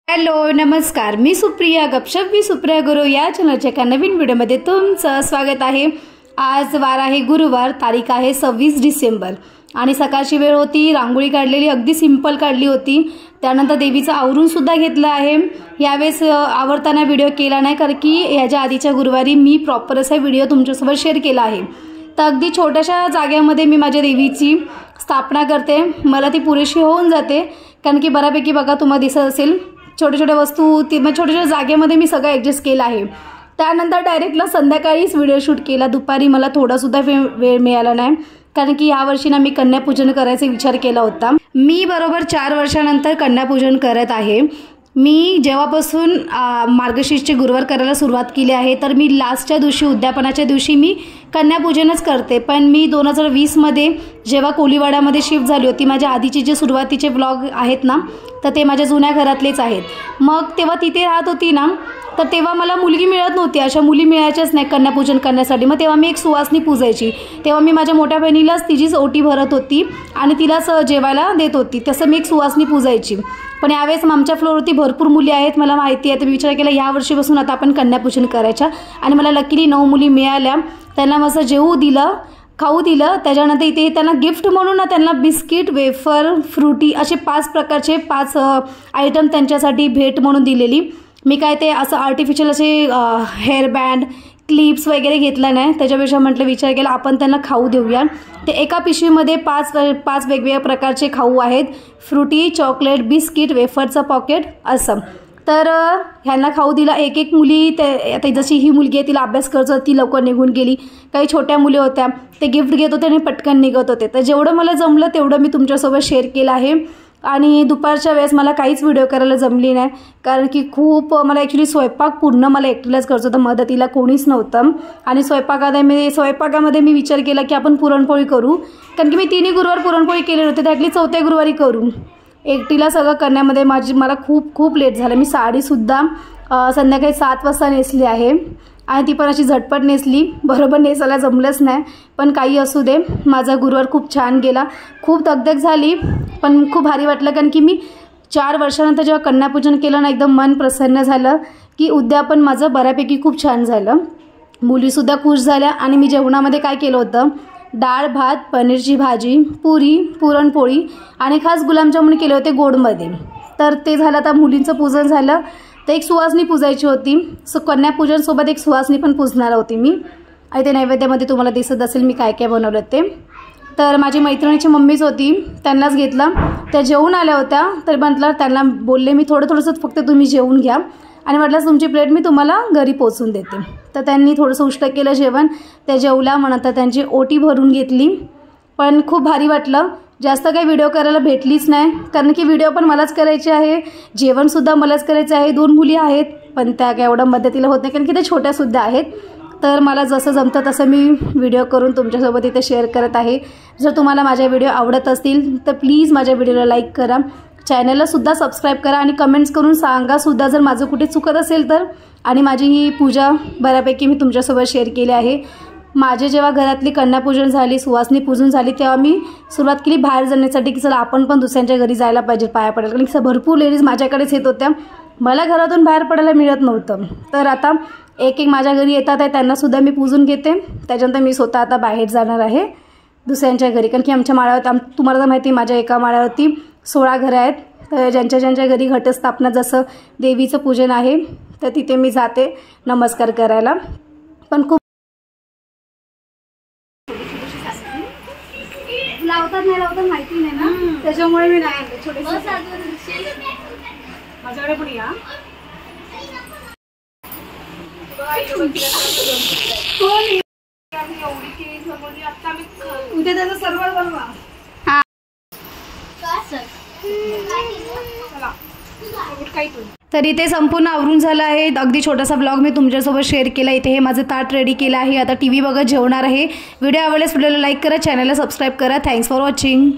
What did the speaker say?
Hello नमस्कार, मी सुप्रिया गपशप मी सुप्रिया गुरु या चॅनलच्या एका नवीन व्हिडिओमध्ये तुमचं स्वागत आहे। आज वार आहे गुरुवार, तारीख आहे 26 डिसेंबर आणि सकाळची वेळ होती। रांगोळी काढलेली अगदी सिंपल काढली होती। त्यानंतर देवीचं आवरून सुद्धा घेतलं आहे। यावेळेस आवरताना व्हिडिओ केला नाही कारण की याच्या आधीच्या गुरुवारी मी प्रॉपर असा व्हिडिओ तुमच्यासोबत शेअर केला आहे। तर अगदी छोट्याशा जागेमध्ये मी माझ्या देवीची स्थापना करते। मला ती पुरेशी होऊन जाते कारण की बऱ्यापैकी बघा तुम्हाला दिसत असेल छोटे छोटे वस्तू ती मग छोट्या छोट्या जागेमध्ये मी सगळं ॲडजस्ट केलं आहे। त्यानंतर डायरेक्टला संध्याकाळीच व्हिडिओ शूट केला। दुपारी मला थोडासुद्धा वेळ मिळाला नाही कारण की ह्या वर्षी ना मी कन्यापूजन करायचा विचार केला होता। मी बरोबर 4 वर्षानंतर कन्यापूजन करत आहे। मी जेव्हापासून मार्गशीर्षचे गुरुवार करायला सुरुवात केली आहे तर मी लास्टच्या दिवशी उद्यापनाच्या दिवशी मी कन्यापूजनच करते। पण मी 2020 मध्ये जेव्हा कोलीवाड्यामध्ये शिफ्ट झाली होती, माझ्या आधीचे जे सुरुवातीचे व्लॉग आहेत ना तर ते माझ्या जुन्या घरातलेच आहेत। मग तेव्हा तिथे राहत होती ना तर तेव्हा मला मुलगी मिळत नव्हती, अशा मुली मिळायच्याच नाही कन्यापूजन करण्यासाठी। मग तेव्हा मी एक सुवासनी पूजायची। तेव्हा मी माझ्या मोठ्या बहिणीलाच तिचीच ओटी भरत होती आणि तिलाच जेवायला देत होती, तसं मी एक सुवासनी पूजायची। पण यावेळेस आमच्या फ्लोअरवरती भरपूर मुली आहेत, मला माहिती आहे। तर मी विचार केला या वर्षीपासून आता आपण कन्यापूजन करायच्या आणि मला लकीली 9 मुली मिळाल्या। त्यांना मस्त जेवू दिलं, खाऊ दिलं। त्याच्यानंतर इथे त्यांना गिफ्ट म्हणून ना त्यांना बिस्किट, वेफर, फ्रुटी असे 5 प्रकारचे 5 आयटम त्यांच्यासाठी भेट म्हणून दिलेली। मी काय ते असं आर्टिफिशियल असे हेअर बँड क्लिप्स वगैरे घेतलं नाही, त्याच्यापेक्षा म्हटलं विचार केला आपण त्यांना खाऊ देऊया। ते एका पिशवीमध्ये 5 वेगवेगळ्या प्रकारचे खाऊ आहेत, फ्रुटी, चॉकलेट, बिस्किट, वेफरचं पॉकेट असं। तर ह्यांना खाऊ दिला एक मुली। ते आता जशी ही मुलगी आहे तिला अभ्यास करायचं, ती लवकर निघून गेली। काही छोट्या मुली होत्या ते गिफ्ट घेत होते आणि पटकन निघत होते। तर जेवढं मला जमलं तेवढं मी तुमच्यासोबत शेअर केलं आहे। आणि दुपारच्या वेळेस मला काहीच व्हिडिओ करायला जमली नाही कारण की खूप मला ॲक्च्युली स्वयंपाक पूर्ण मला एकटीलाच करायचं होतं, मदतीला कोणीच नव्हतं। आणि स्वयंपाकामध्ये मी विचार केला की आपण पुरणपोळी करू कारण की मी 3 गुरुवार पुरणपोळी केले होते, त्यातली 4थ्या गुरुवारी करू। एकटीला सगळं करण्यामध्ये मला खूप लेट झालं। मी साडीसुद्धा संध्याकाळी 7 वाजता नेसली आहे आणि ती पण अशी झटपट नेसली, बरोबर नेसायला जमलंच नाही। पण काही असू दे, माझा गुरुवार खूप छान गेला। खूप दगदग झाली पण खूप भारी वाटलं कारण की मी 4 वर्षानंतर जेव्हा कन्यापूजन केलं ना एकदम मन प्रसन्न झालं की उद्यापन माझं बऱ्यापैकी खूप छान झालं। मुलीसुद्धा खुश झाल्या। आणि मी जेवणामध्ये काय केलं होतं, डाळ भात, पनीरची भाजी, पुरी, पुरणपोळी आणि खास गुलाबजामुन केले होते गोडमध्ये। तर ते झालं। आता मुलींचं पूजन झालं तर एक सुवासनी पूजायची होती, कन्यापूजनसोबत एक सुवासनी पण पूजणार होती मी। आणि ते नैवेद्यामध्ये तुम्हाला दिसत असेल मी काय काय बनवलं ते। तर माझी मैत्रिणीची मम्मीच होती, त्यांनाच घेतलं। त्या जेवून आल्या होत्या तर म्हटलं त्यांना बोलले मी थोडंसं फक्त तुम्ही जेवून घ्या आणि म्हटलं तुमची प्लेट मी तुम्हाला घरी पोचून देते। तर त्यांनी थोडंसं उष्ट केलं जेवण, त्या जेवल्या। म्हणत त्यांची ओटी भरून घेतली। पण खूप भारी वाटलं। जास्त काही व्हिडिओ करायला भेटलीच नाही कारण की व्हिडिओ पण मलाच करायचे आहे, जेवणसुद्धा मलाच करायचं आहे। 2 मुली आहेत पण त्या काय एवढं मदतीला होत नाही कारण की त्या छोट्यासुद्धा आहेत। तर मला जसं जमतं तसं मी व्हिडिओ करून तुमच्यासोबत इथे शेअर करत आहे। जर तुम्हाला माझे व्हिडिओ आवडत असतील तर प्लीज माझ्या व्हिडिओला लाईक करा, चॅनललासुद्धा सबस्क्राईब करा आणि कमेंट्स करून सांगासुद्धा जर माझं कुठे चुकत असेल तर। आणि माझी ही पूजा बऱ्यापैकी मी तुमच्यासोबत शेअर केली आहे। माझे जेव्हा घरातली कन्यापूजन झाली, सुवासनी पूजन झाली तेव्हा मी सुरुवात केली बाहेर जाण्यासाठी की चला आपण पण दुसऱ्यांच्या घरी जायला पाहिजे पाया पडायला, कारण की भरपूर लेडीज माझ्याकडेच येत होत्या, मला घरातून बाहेर पडायला मिळत नव्हतं। तर आता एक माझ्या घरी येतात आहे त्यांनासुद्धा मी पूजून घेते। त्याच्यानंतर मी स्वतः आता बाहेर जाणार आहे दुसऱ्यांच्या घरी कारण की आमच्या माळ्यावर तुम्हाला तर माहिती माझ्या एका माळ्यावरती 16 घरं आहेत। तर ज्यांच्या घरी घटस्थापना जसं देवीचं पूजन आहे तर तिथे मी जाते नमस्कार करायला। पण खूप लावतात नाही लावतात माहिती नाही ना, त्याच्यामुळे मी नाही आणले छोटे माझ्याकडे पण या। उद्या त्याचं सर्व बनवा। तर इथे संपूर्ण आवरून झालं आहे। अगदी छोटासा ब्लॉग मी तुमच्यासोबत शेअर केला। इथे हे माझं ताट रेडी केलं आहे, आता टीव्ही बघत जेवणार आहे। व्हिडिओ आवडल्यास व्हिडिओला लाईक करा, चॅनलला सबस्क्राईब करा। Thanks for watching.